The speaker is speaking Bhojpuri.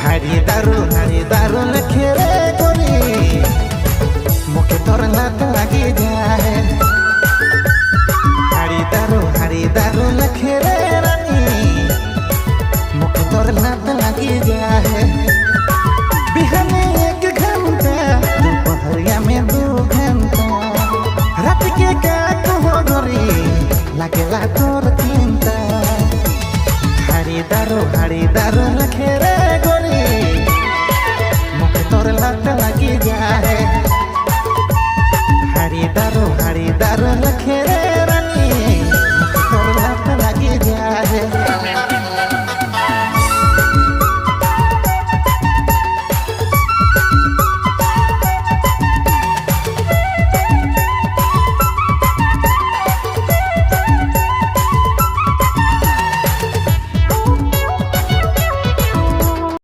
हारी दारू लखेरे गोरी मुखे तोर लात लगी जाए। हारी दारू लखेरे रानी मुखे तोर लात लगी जाए। बिहाने 1 घंटा दोपहरिया में 2 घंटा रात के का कहो गोरी लागेला तोर चिंता। हारी दारू लखेरे